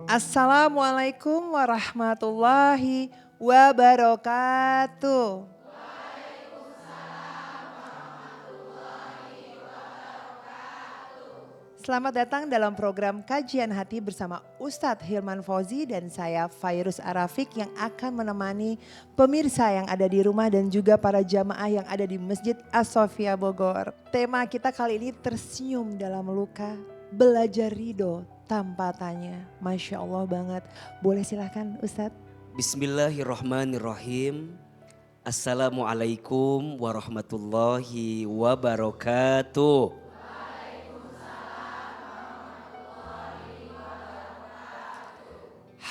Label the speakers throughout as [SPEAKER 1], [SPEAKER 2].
[SPEAKER 1] Assalamualaikum warahmatullahi wabarakatuh. Selamat datang dalam program Kajian Hati bersama Ustadz Hilman Fauzi dan saya Fairuz Arafik yang akan menemani pemirsa yang ada di rumah dan juga para jamaah yang ada di Masjid As-Sofia Bogor. Tema kita kali ini tersenyum dalam luka, belajar ridho tanpa tanya. Masya Allah banget. Boleh silahkan Ustadz.
[SPEAKER 2] Bismillahirrahmanirrahim. Assalamualaikum warahmatullahi wabarakatuh.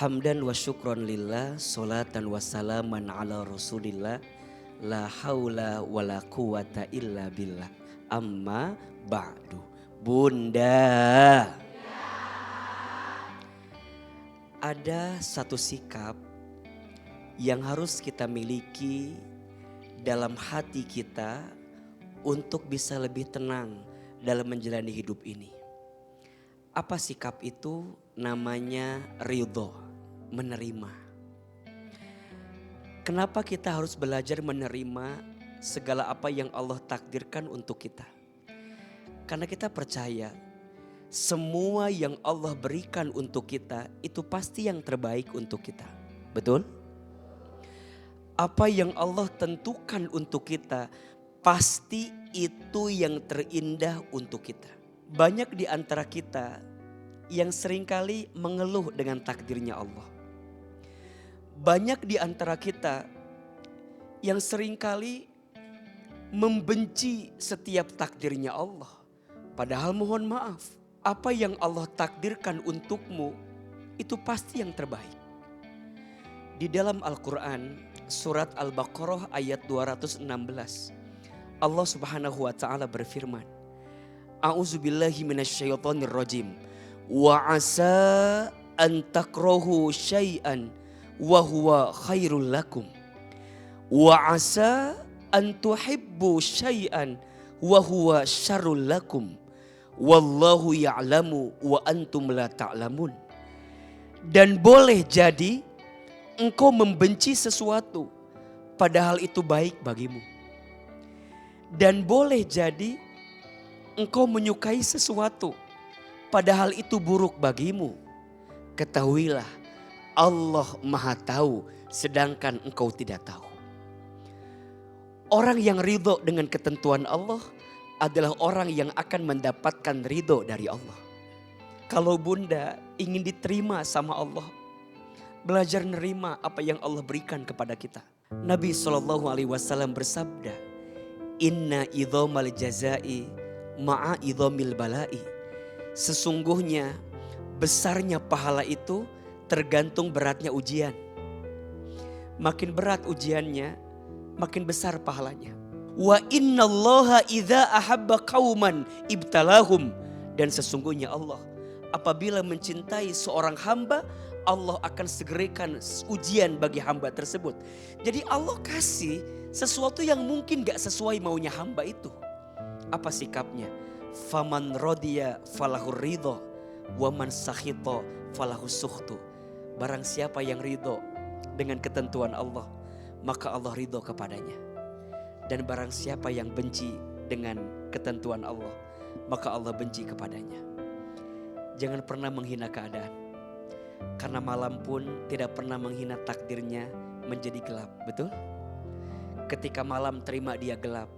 [SPEAKER 2] Hamdan wa syukron lillah, salatan wa salaman ala rasulillah, la haula wa la quwata illa billah, amma ba'du. Bunda, ada satu sikap yang harus kita miliki dalam hati kita untuk bisa lebih tenang dalam menjalani hidup ini. Apa sikap itu? Namanya ridho, menerima. Kenapa kita harus belajar menerima segala apa yang Allah takdirkan untuk kita? Karena kita percaya semua yang Allah berikan untuk kita itu pasti yang terbaik untuk kita. Betul? Apa yang Allah tentukan untuk kita pasti itu yang terindah untuk kita. Banyak di antara kita yang seringkali mengeluh dengan takdirnya Allah. Banyak di antara kita yang seringkali membenci setiap takdirnya Allah. Padahal mohon maaf, apa yang Allah takdirkan untukmu itu pasti yang terbaik. Di dalam Al-Quran surat Al-Baqarah ayat 216 Allah Subhanahu wa ta'ala berfirman, A'udzubillahi minasyaitonirrajim. Wa asa an takrahu syai'an wa huwa khairul lakum. Wa asa an tuhibbu syai'an wa huwa syarrul lakum. Wallahu ya'lamu wa antum la ta'lamun. Dan boleh jadi engkau membenci sesuatu padahal itu baik bagimu. Dan boleh jadi engkau menyukai sesuatu padahal itu buruk bagimu. Ketahuilah Allah Maha Tahu sedangkan engkau tidak tahu. Orang yang ridho dengan ketentuan Allah adalah orang yang akan mendapatkan ridho dari Allah. Kalau bunda ingin diterima sama Allah, belajar nerima apa yang Allah berikan kepada kita. Nabi SAW bersabda, Inna idhomal jazai ma'a idhomil balai. Sesungguhnya besarnya pahala itu tergantung beratnya ujian. Makin berat ujiannya, makin besar pahalanya. Wa innallaha idza ahabba qauman ibtalahum. Dan sesungguhnya Allah apabila mencintai seorang hamba, Allah akan segerakan ujian bagi hamba tersebut. Jadi Allah kasih sesuatu yang mungkin gak sesuai maunya hamba itu. Apa sikapnya? Faman rodiya falahur ridho wa man sakhito falahus sukhtu. Barang siapa yang ridho dengan ketentuan Allah, maka Allah ridho kepadanya. Dan barang siapa yang benci dengan ketentuan Allah, maka Allah benci kepadanya. Jangan pernah menghina keadaan, karena malam pun tidak pernah menghina takdirnya menjadi gelap. Betul? Ketika malam terima dia gelap,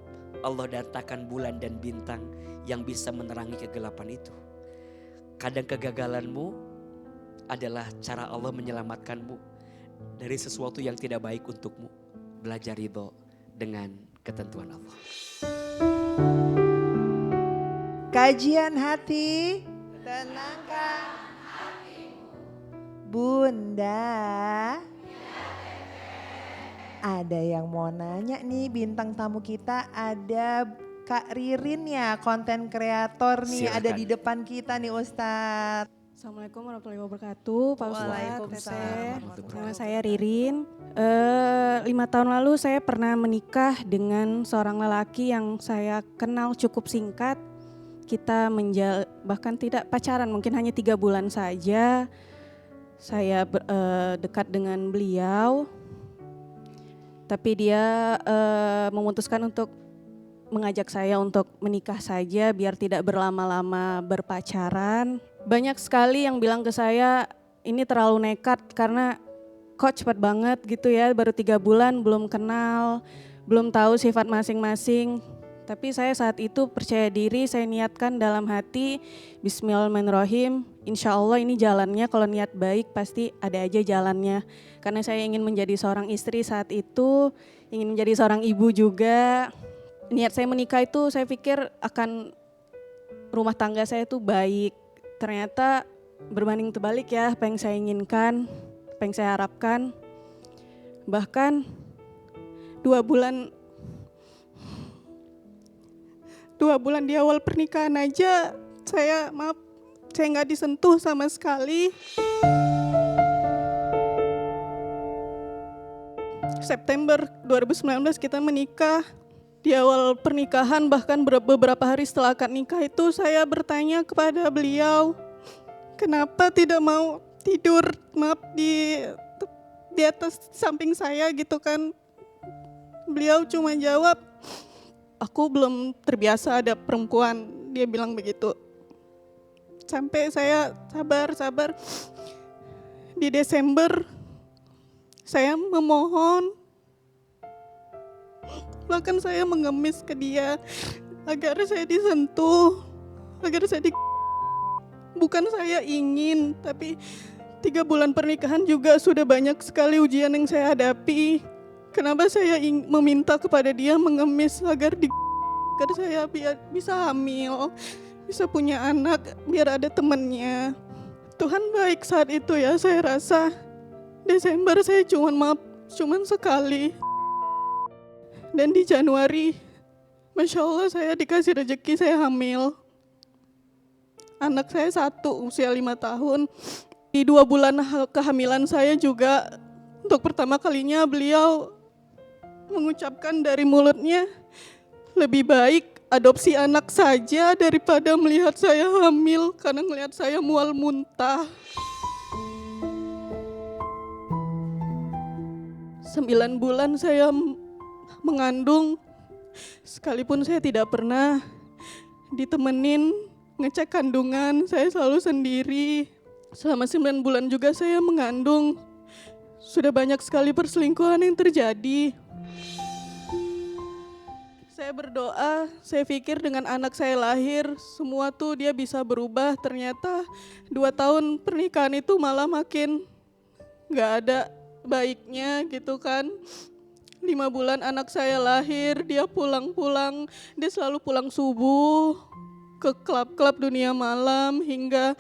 [SPEAKER 2] Allah datangkan bulan dan bintang yang bisa menerangi kegelapan itu. Kadang kegagalanmu adalah cara Allah menyelamatkanmu dari sesuatu yang tidak baik untukmu. Belajar ridho dengan ketentuan Allah.
[SPEAKER 1] Kajian hati, tenangkan hatimu. Bunda. Ada yang mau nanya nih, bintang tamu kita ada Kak Ririn ya, konten kreator nih.
[SPEAKER 2] Silakan.
[SPEAKER 1] Ada di depan kita nih Ustadz.
[SPEAKER 3] Assalamualaikum warahmatullahi wabarakatuh, Pak Ustadz.
[SPEAKER 1] Waalaikumsalam.
[SPEAKER 3] Nama saya Ririn. 5 tahun lalu saya pernah menikah dengan seorang lelaki yang saya kenal cukup singkat. Kita bahkan tidak pacaran, mungkin hanya 3 bulan saja. saya dekat dengan beliau, tapi dia memutuskan untuk mengajak saya untuk menikah saja biar tidak berlama-lama berpacaran. Banyak sekali yang bilang ke saya, ini terlalu nekat karena kok cepat banget gitu ya, baru 3 bulan belum kenal, belum tahu sifat masing-masing. Tapi saya saat itu percaya diri, saya niatkan dalam hati, bismillahirrahmanirrahim, insya Allah ini jalannya, kalau niat baik pasti ada aja jalannya. Karena saya ingin menjadi seorang istri saat itu, ingin menjadi seorang ibu juga. Niat saya menikah itu saya pikir akan rumah tangga saya itu baik. Ternyata berbanding terbalik ya apa yang saya inginkan, apa yang saya harapkan. Bahkan 2 bulan di awal pernikahan aja saya nggak disentuh sama sekali. September 2019 kita menikah. Di awal pernikahan bahkan beberapa hari setelah akad nikah itu saya bertanya kepada beliau, kenapa tidak mau tidur di atas samping saya gitu kan. Beliau cuma jawab, aku belum terbiasa ada perempuan, dia bilang begitu. Sampai saya sabar. Di Desember saya memohon, bahkan saya mengemis ke dia agar saya disentuh, bukan saya ingin, tapi 3 bulan pernikahan juga sudah banyak sekali ujian yang saya hadapi. Kenapa saya meminta kepada dia mengemis agar saya biar bisa hamil, bisa punya anak, biar ada temannya. Tuhan baik saat itu ya, saya rasa. Desember saya cuman sekali. Dan di Januari, Masya Allah saya dikasih rezeki, saya hamil. Anak saya 1, usia 5 tahun. Di 2 bulan kehamilan saya juga, untuk pertama kalinya beliau mengucapkan dari mulutnya, lebih baik adopsi anak saja daripada melihat saya hamil, karena melihat saya mual muntah. 9 bulan saya mengandung, sekalipun saya tidak pernah ditemenin ngecek kandungan, saya selalu sendiri. Selama 9 bulan juga saya mengandung, sudah banyak sekali perselingkuhan yang terjadi. Saya berdoa, saya pikir dengan anak saya lahir, semua tuh dia bisa berubah. Ternyata 2 tahun pernikahan itu malah makin gak ada baiknya gitu kan. 5 bulan anak saya lahir, dia pulang-pulang, dia selalu pulang subuh ke klub-klub dunia malam hingga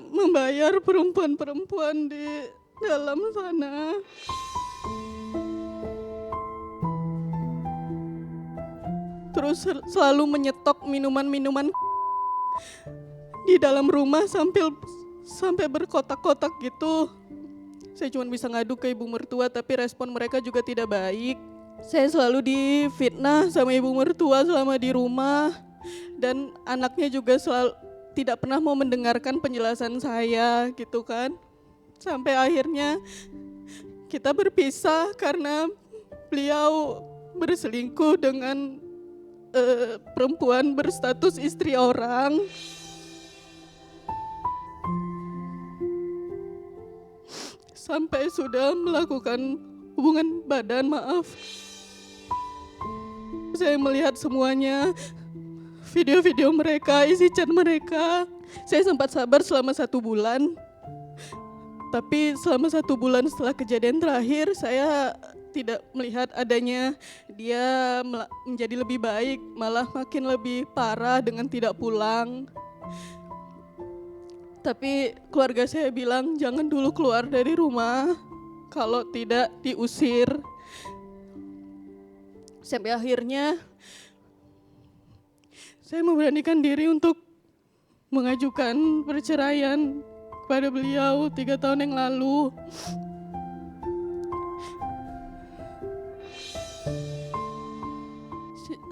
[SPEAKER 3] membayar perempuan-perempuan di dalam sana. Terus selalu menyetok minuman-minuman di dalam rumah sampai berkotak-kotak gitu. Saya cuma bisa ngadu ke ibu mertua, tapi respon mereka juga tidak baik. Saya selalu difitnah sama ibu mertua selama di rumah. Dan anaknya juga selalu tidak pernah mau mendengarkan penjelasan saya gitu kan. Sampai akhirnya kita berpisah karena beliau berselingkuh dengan perempuan berstatus istri orang. Sampai sudah melakukan hubungan badan, maaf. Saya melihat semuanya, video-video mereka, isi chat mereka. Saya sempat sabar selama 1 bulan. Tapi selama 1 bulan setelah kejadian terakhir, saya tidak melihat adanya dia menjadi lebih baik, malah makin lebih parah dengan tidak pulang. Tapi keluarga saya bilang jangan dulu keluar dari rumah, kalau tidak diusir. Sampai akhirnya saya memberanikan diri untuk mengajukan perceraian kepada beliau 3 tahun yang lalu.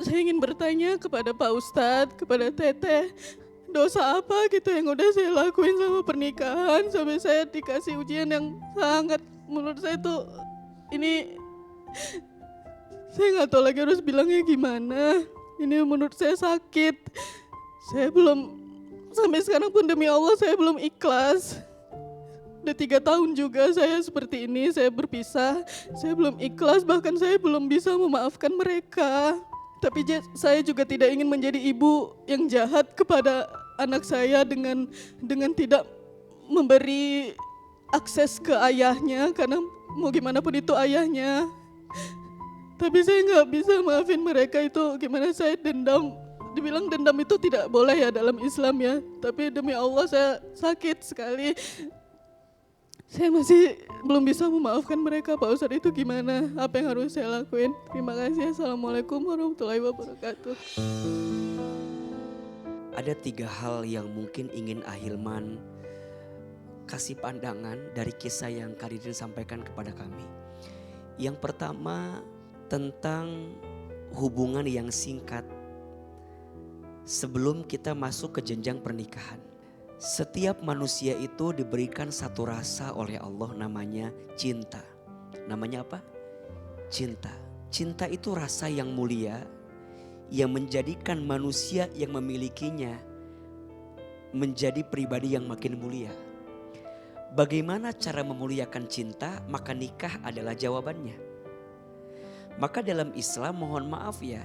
[SPEAKER 3] Saya ingin bertanya kepada Pak Ustadz, kepada Teteh, dosa apa gitu yang udah saya lakuin sama pernikahan sampai saya dikasih ujian yang sangat menurut saya tuh ini saya nggak tahu lagi harus bilangnya gimana. Ini menurut saya sakit. Saya belum sampai sekarang pun demi Allah saya belum ikhlas. Udah 3 tahun juga saya seperti ini, saya berpisah. Saya belum ikhlas, bahkan saya belum bisa memaafkan mereka. Tapi saya juga tidak ingin menjadi ibu yang jahat kepada anak saya dengan tidak memberi akses ke ayahnya karena mau gimana pun itu ayahnya. Tapi saya nggak bisa maafin mereka itu, gimana saya dendam. Dibilang dendam itu tidak boleh ya dalam Islam ya. Tapi demi Allah saya sakit sekali. Saya masih belum bisa memaafkan mereka. Pak Ustadz, itu gimana? Apa yang harus saya lakuin? Terima kasih. Assalamualaikum warahmatullahi wabarakatuh.
[SPEAKER 2] Ada 3 hal yang mungkin ingin Ahilman kasih pandangan dari kisah yang Karirin sampaikan kepada kami. Yang pertama tentang hubungan yang singkat sebelum kita masuk ke jenjang pernikahan. Setiap manusia itu diberikan satu rasa oleh Allah, namanya cinta. Namanya apa? Cinta. Cinta itu rasa yang mulia yang menjadikan manusia yang memilikinya menjadi pribadi yang makin mulia. Bagaimana cara memuliakan cinta? Maka nikah adalah jawabannya. Maka dalam Islam, mohon maaf ya,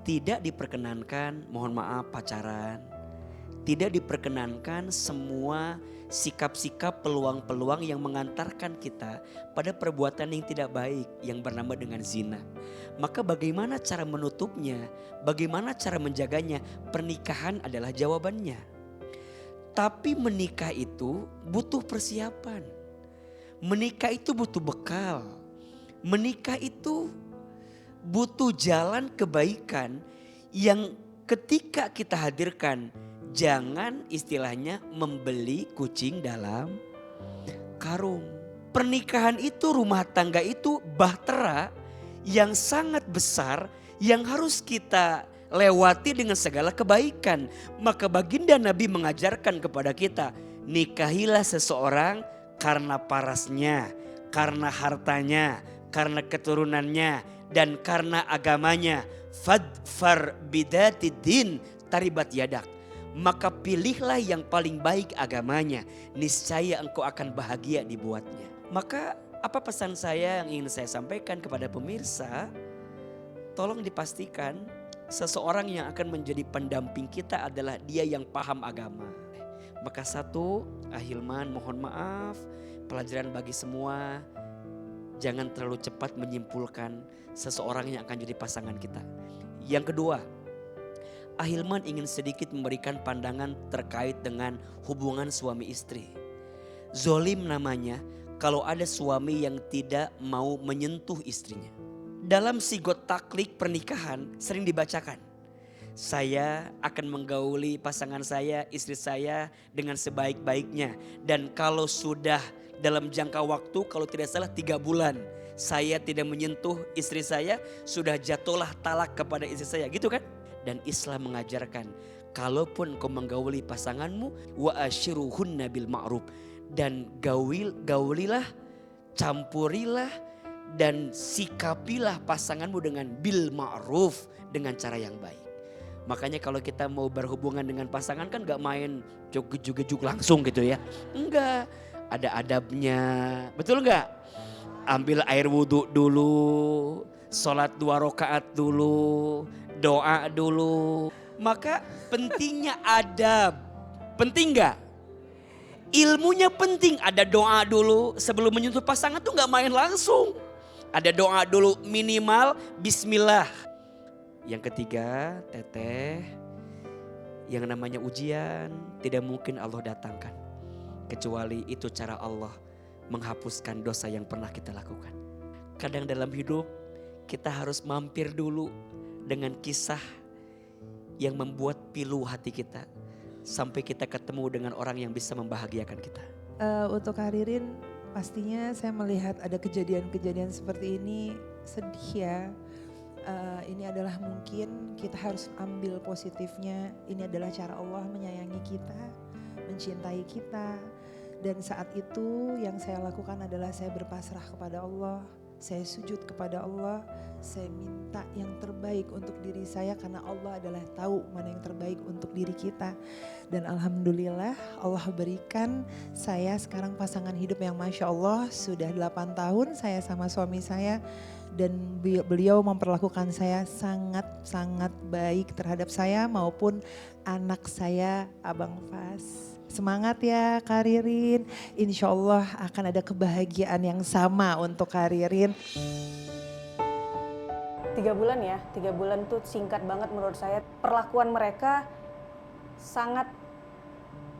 [SPEAKER 2] tidak diperkenankan, mohon maaf, pacaran. Tidak diperkenankan semua sikap-sikap, peluang-peluang yang mengantarkan kita pada perbuatan yang tidak baik yang bernama dengan zina. Maka bagaimana cara menutupnya? Bagaimana cara menjaganya? Pernikahan adalah jawabannya. Tapi menikah itu butuh persiapan. Menikah itu butuh bekal. Menikah itu butuh jalan kebaikan yang ketika kita hadirkan, jangan istilahnya membeli kucing dalam karung. Pernikahan itu, rumah tangga itu bahtera yang sangat besar yang harus kita lewati dengan segala kebaikan. Maka baginda Nabi mengajarkan kepada kita, nikahilah seseorang karena parasnya, karena hartanya, karena keturunannya, dan karena agamanya. Fadfar bidatid taribat yadak. Maka pilihlah yang paling baik agamanya, niscaya engkau akan bahagia dibuatnya. Maka apa pesan saya yang ingin saya sampaikan kepada pemirsa? Tolong dipastikan seseorang yang akan menjadi pendamping kita adalah dia yang paham agama. Maka satu, Ahilman mohon maaf, pelajaran bagi semua, jangan terlalu cepat menyimpulkan seseorang yang akan jadi pasangan kita. Yang kedua, Ahilman ingin sedikit memberikan pandangan terkait dengan hubungan suami istri. Zolim namanya kalau ada suami yang tidak mau menyentuh istrinya. Dalam sigot taklik pernikahan sering dibacakan, saya akan menggauli pasangan saya, istri saya dengan sebaik-baiknya. Dan kalau sudah dalam jangka waktu, kalau tidak salah 3 bulan, saya tidak menyentuh istri saya, sudah jatuhlah talak kepada istri saya, gitu kan? Dan Islam mengajarkan, kalaupun kau menggauli pasanganmu, wa ashiruhunna bil ma'ruf, dan gaulilah, campurilah dan sikapilah pasanganmu dengan bil ma'ruf, dengan cara yang baik. Makanya kalau kita mau berhubungan dengan pasangan kan gak main jujuk-jujuk langsung gitu ya. Enggak, ada adabnya, betul enggak? Ambil air wudhu dulu, sholat 2 rakaat dulu, doa dulu. Maka pentingnya adab. Penting gak? Ilmunya penting. Ada doa dulu sebelum menyentuh pasangan tuh gak main langsung. Ada doa dulu, minimal bismillah. Yang ketiga, teteh, yang namanya ujian tidak mungkin Allah datangkan. Kecuali itu cara Allah menghapuskan dosa yang pernah kita lakukan. Kadang dalam hidup kita harus mampir dulu dengan kisah yang membuat pilu hati kita sampai kita ketemu dengan orang yang bisa membahagiakan kita.
[SPEAKER 1] Untuk Karirin, pastinya saya melihat ada kejadian-kejadian seperti ini sedih ya. Ini adalah mungkin kita harus ambil positifnya. Ini adalah cara Allah menyayangi kita, mencintai kita. Dan saat itu yang saya lakukan adalah saya berpasrah kepada Allah. Saya sujud kepada Allah, saya minta yang terbaik untuk diri saya karena Allah adalah tahu mana yang terbaik untuk diri kita. Dan alhamdulillah Allah berikan saya sekarang pasangan hidup yang Masya Allah sudah 8 tahun saya sama suami saya. Dan beliau memperlakukan saya sangat-sangat baik terhadap saya maupun anak saya Abang Fas. Semangat ya Kak Ririn, insya Allah akan ada kebahagiaan yang sama untuk Kak Ririn.
[SPEAKER 3] 3 bulan ya, 3 bulan tuh singkat banget menurut saya. Perlakuan mereka sangat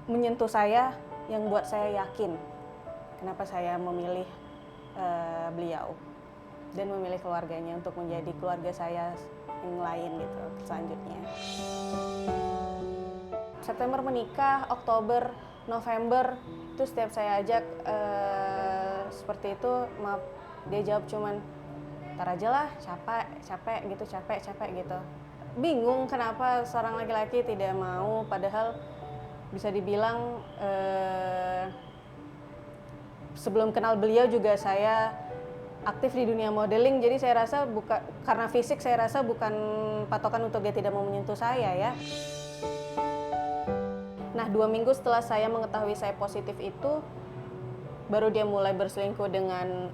[SPEAKER 3] menyentuh saya yang buat saya yakin kenapa saya memilih beliau dan memilih keluarganya untuk menjadi keluarga saya yang lain gitu selanjutnya. September menikah, Oktober, November itu setiap saya ajak seperti itu, maaf dia jawab cuman ntar aja lah, capek gitu. Bingung kenapa seorang laki-laki tidak mau, padahal bisa dibilang sebelum kenal beliau juga saya aktif di dunia modeling, jadi saya rasa karena fisik saya rasa bukan patokan untuk dia tidak mau menyentuh saya ya. Nah 2 minggu setelah saya mengetahui saya positif itu, baru dia mulai berselingkuh dengan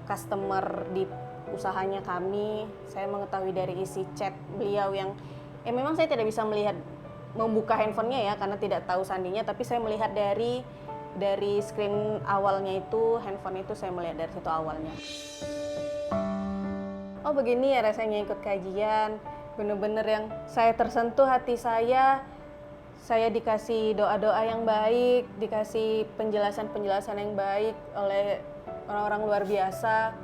[SPEAKER 3] customer di usahanya kami. Saya mengetahui dari isi chat beliau yang memang saya tidak bisa melihat membuka handphonenya ya karena tidak tahu sandinya, tapi saya melihat dari screen awalnya itu, handphone itu saya melihat dari situ awalnya. Oh begini ya rasanya ikut kajian, bener-bener yang saya tersentuh hati saya dikasih doa-doa yang baik, dikasih penjelasan-penjelasan yang baik oleh orang-orang luar biasa.